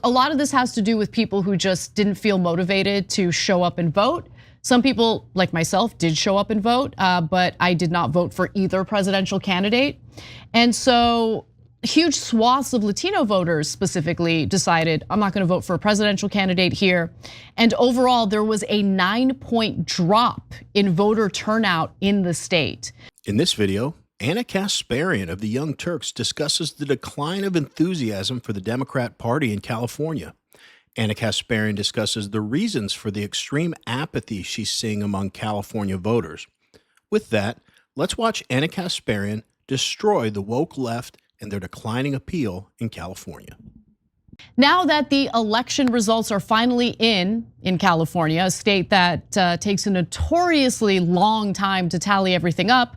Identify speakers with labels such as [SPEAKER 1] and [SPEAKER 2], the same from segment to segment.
[SPEAKER 1] A lot of this has to do with people who just didn't feel motivated to show up and vote. Some people, like myself, did show up and vote, but I did not vote for either presidential candidate. And so huge swaths of Latino voters specifically decided, I'm not gonna vote for a presidential candidate here. And overall, there was a 9-point drop in voter turnout in the state.
[SPEAKER 2] In this video, Ana Kasparian of the Young Turks discusses the decline of enthusiasm for the Democrat Party in California. Ana Kasparian discusses the reasons for the extreme apathy she's seeing among California voters. With that, let's watch Ana Kasparian destroy the woke left and their declining appeal in California.
[SPEAKER 1] Now that the election results are finally in California, a state that takes a notoriously long time to tally everything up,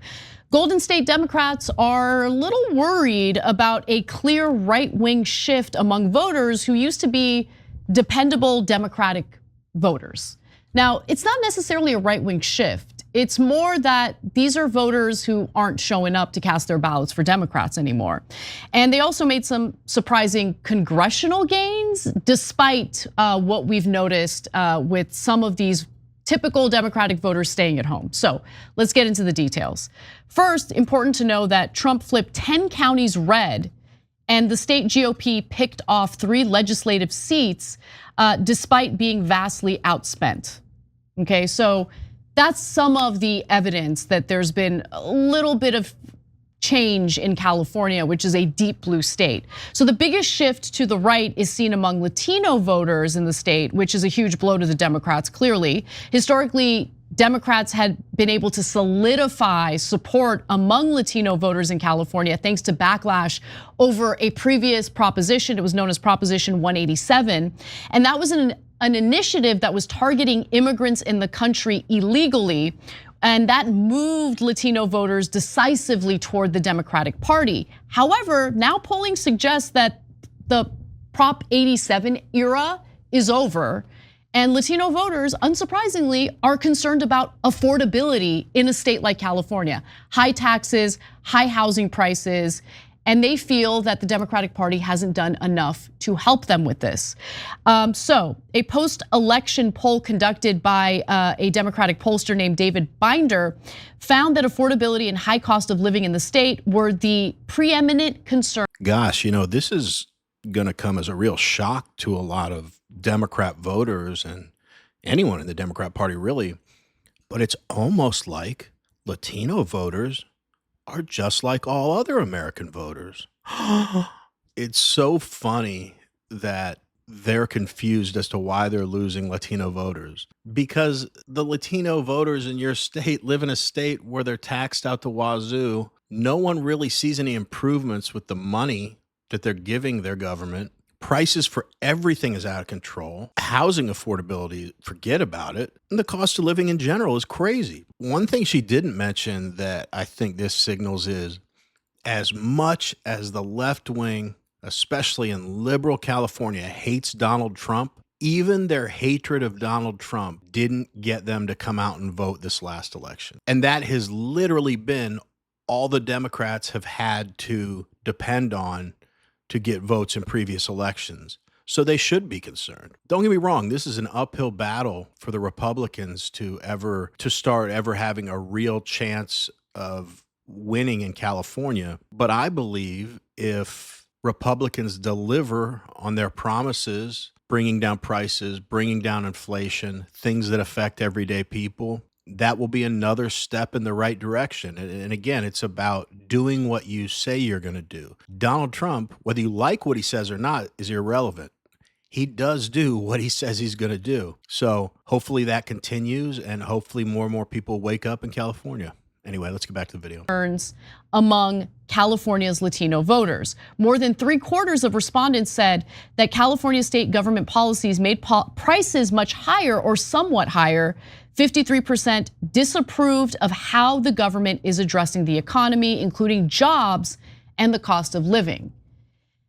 [SPEAKER 1] Golden State Democrats are a little worried about a clear right-wing shift among voters who used to be dependable Democratic voters. Now, it's not necessarily a right-wing shift. It's more that these are voters who aren't showing up to cast their ballots for Democrats anymore. And they also made some surprising congressional gains, despite what we've noticed with some of these typical Democratic voters staying at home. So let's get into the details. First, important to know that Trump flipped 10 counties red, and the state GOP picked off 3 legislative seats despite being vastly outspent. Okay, so that's some of the evidence that there's been a little bit of change in California, which is a deep blue state. So the biggest shift to the right is seen among Latino voters in the state, which is a huge blow to the Democrats, clearly. Historically, Democrats had been able to solidify support among Latino voters in California thanks to backlash over a previous proposition. It was known as Proposition 187. And that was an initiative that was targeting immigrants in the country illegally. And that moved Latino voters decisively toward the Democratic Party. However, now polling suggests that the Prop 87 era is over. And Latino voters, unsurprisingly, are concerned about affordability in a state like California. High taxes, high housing prices, and they feel that the Democratic Party hasn't done enough to help them with this. So a post-election poll conducted by a Democratic pollster named David Binder found that affordability and high cost of living in the state were the preeminent concern.
[SPEAKER 2] Gosh, this is gonna come as a real shock to a lot of Democrat voters and anyone in the Democrat Party really, but it's almost like Latino voters are just like all other American voters. It's so funny that they're confused as to why they're losing Latino voters, because the Latino voters in your state live in a state where they're taxed out the wazoo. No one really sees any improvements with the money that they're giving their government. Prices for everything is out of control. Housing affordability, forget about it. And the cost of living in general is crazy. One thing she didn't mention that I think this signals is, as much as the left wing, especially in liberal California, hates Donald Trump, even their hatred of Donald Trump didn't get them to come out and vote this last election. And that has literally been all the Democrats have had to depend on to get votes in previous elections. So they should be concerned. Don't get me wrong, this is an uphill battle for the Republicans to start ever having a real chance of winning in California. But I believe if Republicans deliver on their promises, bringing down prices, bringing down inflation, things that affect everyday people, that will be another step in the right direction. And again, it's about doing what you say you're going to do. Donald Trump, whether you like what he says or not, is irrelevant. He does do what he says he's going to do. So hopefully that continues, and hopefully more and more people wake up in California. Anyway, let's get back to the video.
[SPEAKER 1] Among California's Latino voters, more than 3/4 of respondents said that California state government policies made prices much higher or somewhat higher. 53% disapproved of how the government is addressing the economy, including jobs and the cost of living.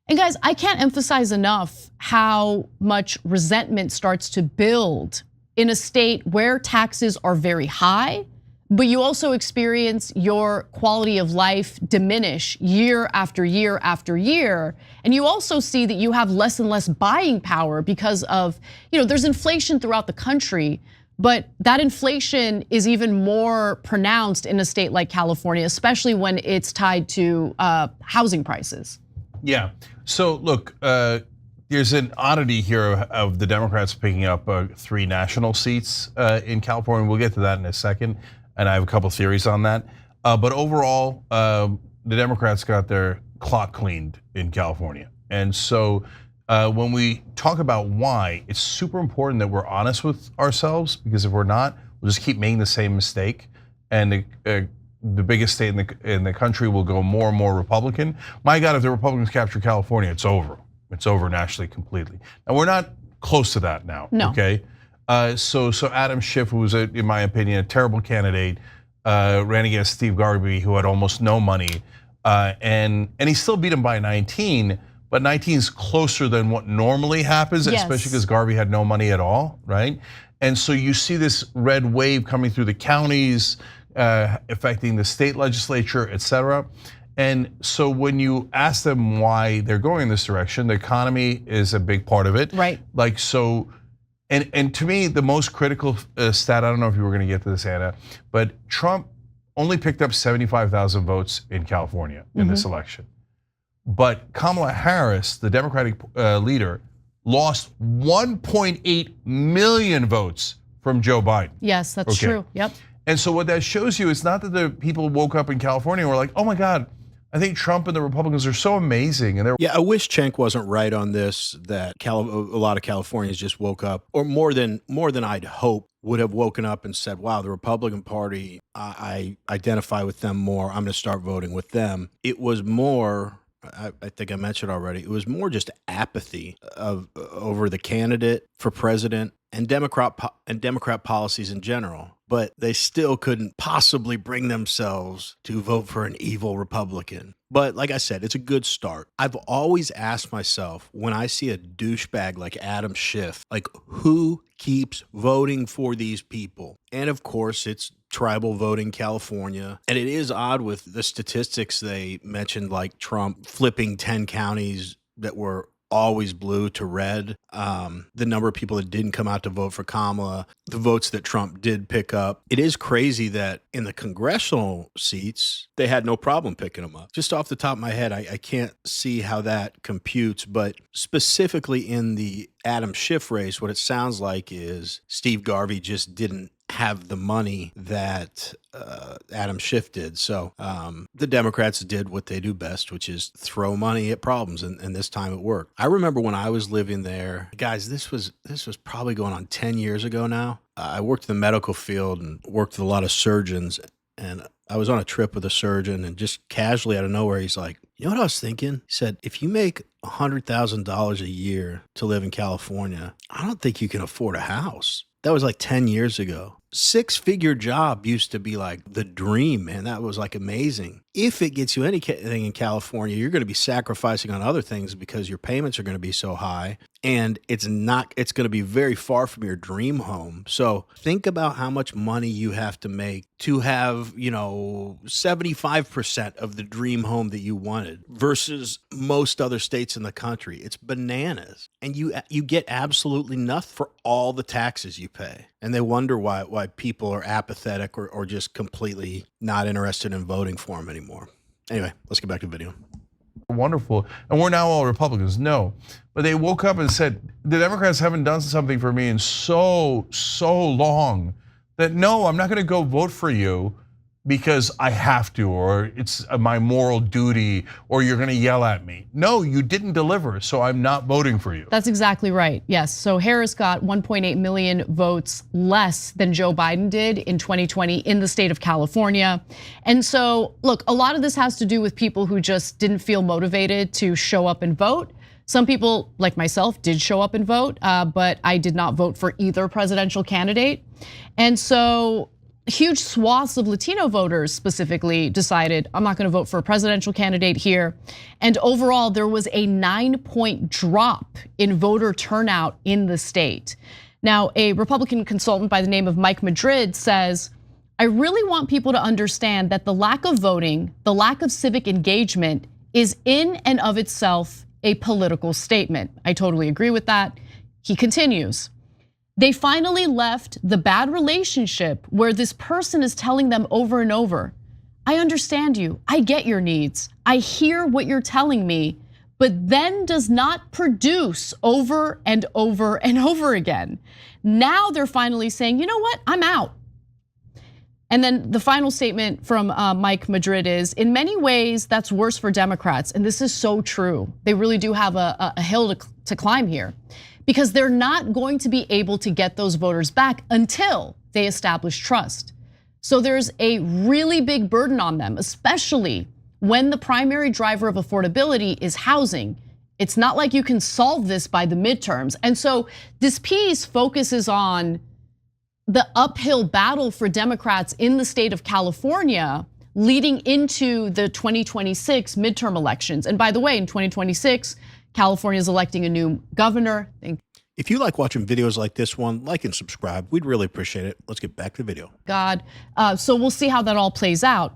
[SPEAKER 1] And guys, I can't emphasize enough how much resentment starts to build in a state where taxes are very high, but you also experience your quality of life diminish year after year after year. And you also see that you have less and less buying power because of, there's inflation throughout the country, but that inflation is even more pronounced in a state like California, especially when it's tied to housing prices.
[SPEAKER 3] Yeah, so look, there's an oddity here of the Democrats picking up 3 national seats in California. We'll get to that in a second, and I have a couple theories on that. But overall, the Democrats got their clock cleaned in California. And so when we talk about why, it's super important that we're honest with ourselves, because if we're not, we'll just keep making the same mistake, and the biggest state in the country will go more and more Republican. My God, if the Republicans capture California, it's over. It's over nationally completely. And we're not close to that now.
[SPEAKER 1] No.
[SPEAKER 3] Okay. So Adam Schiff, who was, in my opinion, a terrible candidate, ran against Steve Garvey, who had almost no money, and he still beat him by 19. But 19 is closer than what normally happens,
[SPEAKER 1] yes,
[SPEAKER 3] especially because Garvey had no money at all, right? And so you see this red wave coming through the counties, affecting the state legislature, et cetera. And so when you ask them why they're going in this direction, the economy is a big part of it.
[SPEAKER 1] Right.
[SPEAKER 3] Like, so, and to me, the most critical stat, I don't know if you were gonna get to this, Anna, but Trump only picked up 75,000 votes in California in this election. But Kamala Harris, the Democratic leader, lost 1.8 million votes from Joe Biden.
[SPEAKER 1] Yes, that's true, yep.
[SPEAKER 3] And so what that shows you, it's not that the people woke up in California and were like, oh my God, I think Trump and the Republicans are so amazing. And
[SPEAKER 2] yeah, I wish Cenk wasn't right on this, that a lot of Californians just woke up, or more than I'd hope, would have woken up and said, wow, the Republican Party, I identify with them more, I'm gonna start voting with them. It was more, I think I mentioned already, it was more just apathy over the candidate for president and Democrat policies in general. But they still couldn't possibly bring themselves to vote for an evil Republican. But like I said, it's a good start. I've always asked myself, when I see a douchebag like Adam Schiff, like, who keeps voting for these people? And of course, it's tribal voting California. And it is odd with the statistics they mentioned, like Trump flipping 10 counties that were always blue to red, the number of people that didn't come out to vote for Kamala, the votes that Trump did pick up. It is crazy that in the congressional seats, they had no problem picking them up. Just off the top of my head, I can't see how that computes, but specifically in the Adam Schiff race, what it sounds like is Steve Garvey just didn't have the money that Adam Schiff did. So the Democrats did what they do best, which is throw money at problems, and this time it worked. I remember when I was living there, guys, this was probably going on 10 years ago now. I worked in the medical field and worked with a lot of surgeons, and I was on a trip with a surgeon, and just casually out of nowhere, he's like, you know what I was thinking? He said, if you make $100,000 a year to live in California, I don't think you can afford a house. That was like 10 years ago. 6-figure job used to be like the dream, man. That was like amazing. If it gets you anything in California, you're going to be sacrificing on other things because your payments are going to be so high, and it's going to be very far from your dream home. So think about how much money you have to make to have, 75% of the dream home that you wanted versus most other states in the country. It's bananas. And you get absolutely nothing for all the taxes you pay. And they wonder why people are apathetic or just completely not interested in voting for them anymore. Anyway, let's get back to the video.
[SPEAKER 3] Wonderful. And we're now all Republicans. No. But they woke up and said, the Democrats haven't done something for me in so long that no, I'm not going to go vote for you because I have to, or it's my moral duty, or you're going to yell at me. No, you didn't deliver, so I'm not voting for you.
[SPEAKER 1] That's exactly right. Yes. So Harris got 1.8 million votes less than Joe Biden did in 2020 in the state of California. And so, look, a lot of this has to do with people who just didn't feel motivated to show up and vote. Some people, like myself, did show up and vote, but I did not vote for either presidential candidate. And so huge swaths of Latino voters specifically decided, I'm not gonna vote for a presidential candidate here. And overall, there was a 9-point drop in voter turnout in the state. Now, a Republican consultant by the name of Mike Madrid says, I really want people to understand that the lack of voting, the lack of civic engagement is in and of itself a political statement. I totally agree with that. He continues. They finally left the bad relationship where this person is telling them over and over, I understand you, I get your needs, I hear what you're telling me, but then does not produce over and over and over again. Now they're finally saying, you know what, I'm out. And then the final statement from Mike Madrid is, in many ways, that's worse for Democrats. And this is so true. They really do have a hill to climb here, because they're not going to be able to get those voters back until they establish trust. So there's a really big burden on them, especially when the primary driver of affordability is housing. It's not like you can solve this by the midterms. And so this piece focuses on the uphill battle for Democrats in the state of California leading into the 2026 midterm elections. And by the way, in 2026, California is electing a new governor.
[SPEAKER 2] If you like watching videos like this one, like and subscribe. We'd really appreciate it. Let's get back to the video.
[SPEAKER 1] So we'll see how that all plays out.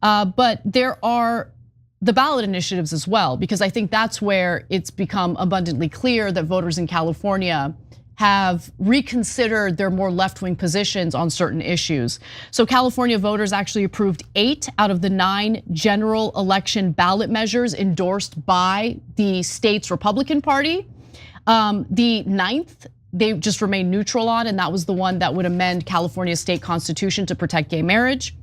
[SPEAKER 1] But there are the ballot initiatives as well, because I think that's where it's become abundantly clear that voters in California have reconsidered their more left-wing positions on certain issues. So California voters actually approved 8 out of the 9 general election ballot measures endorsed by the state's Republican Party. The 9th, they just remained neutral on, and that was the one that would amend California's state constitution to protect gay marriage.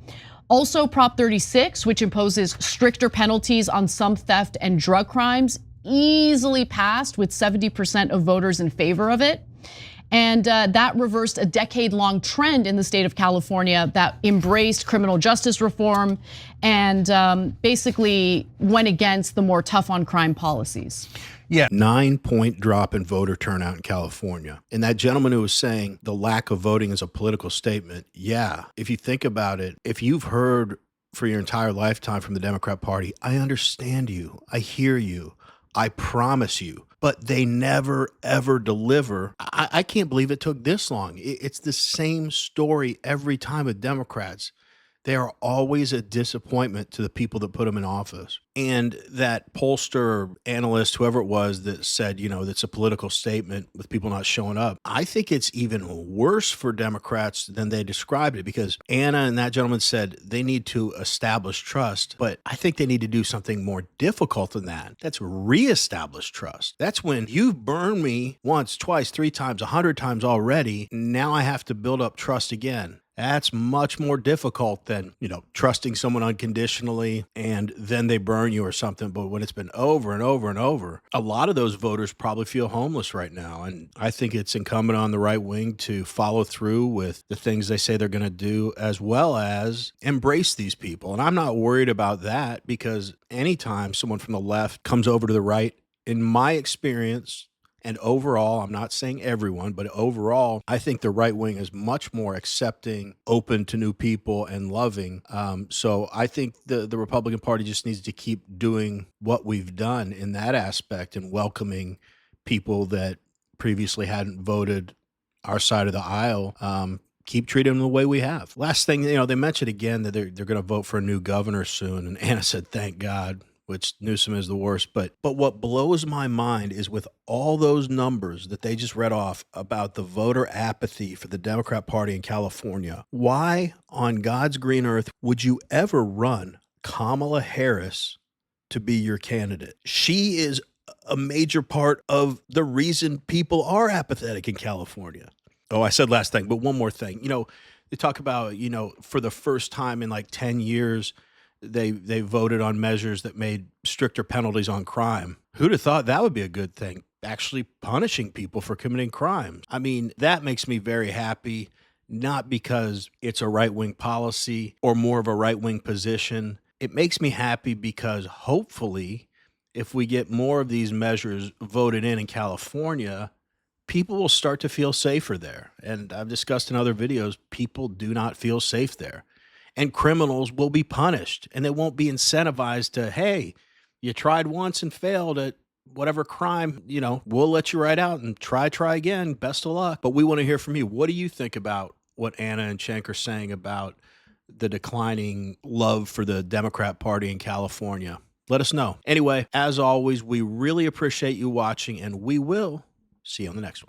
[SPEAKER 1] Also, Prop 36, which imposes stricter penalties on some theft and drug crimes, easily passed with 70% of voters in favor of it. And that reversed a decade-long trend in the state of California that embraced criminal justice reform and basically went against the more tough on crime policies.
[SPEAKER 2] Yeah, 9-point drop in voter turnout in California. And that gentleman who was saying the lack of voting is a political statement. Yeah, if you think about it, if you've heard for your entire lifetime from the Democrat Party, I understand you, I hear you, I promise you, but they never ever deliver. I can't believe it took this long. It's the same story every time with Democrats. They are always a disappointment to the people that put them in office. And that pollster, analyst, whoever it was that said, that's a political statement with people not showing up. I think it's even worse for Democrats than they described it, because Anna and that gentleman said they need to establish trust, but I think they need to do something more difficult than that. That's reestablish trust. That's when you've burned me once, twice, 3 times, 100 times already. Now I have to build up trust again. That's much more difficult than, trusting someone unconditionally and then they burn you or something. But when it's been over and over and over, a lot of those voters probably feel homeless right now. And I think it's incumbent on the right wing to follow through with the things they say they're going to do, as well as embrace these people. And I'm not worried about that, because anytime someone from the left comes over to the right, in my experience, and overall, I'm not saying everyone, but overall, I think the right wing is much more accepting, open to new people, and loving. So I think the Republican Party just needs to keep doing what we've done in that aspect and welcoming people that previously hadn't voted our side of the aisle. Keep treating them the way we have. Last thing, they mentioned again that they're going to vote for a new governor soon, and Anna said, "Thank God," which Newsom is the worst. But what blows my mind is, with all those numbers that they just read off about the voter apathy for the Democrat Party in California, why on God's green earth would you ever run Kamala Harris to be your candidate? She is a major part of the reason people are apathetic in California. Oh, I said last thing, but one more thing. They talk about, for the first time in like 10 years, they voted on measures that made stricter penalties on crime. Who'd have thought that would be a good thing? Actually punishing people for committing crimes. I mean, that makes me very happy, not because it's a right-wing policy or more of a right-wing position. It makes me happy because hopefully, if we get more of these measures voted in California, people will start to feel safer there. And I've discussed in other videos, people do not feel safe there. And criminals will be punished, and they won't be incentivized to, hey, you tried once and failed at whatever crime, we'll let you right out and try again. Best of luck. But we want to hear from you. What do you think about what Anna and Cenk are saying about the declining love for the Democrat Party in California? Let us know. Anyway, as always, we really appreciate you watching, and we will see you on the next one.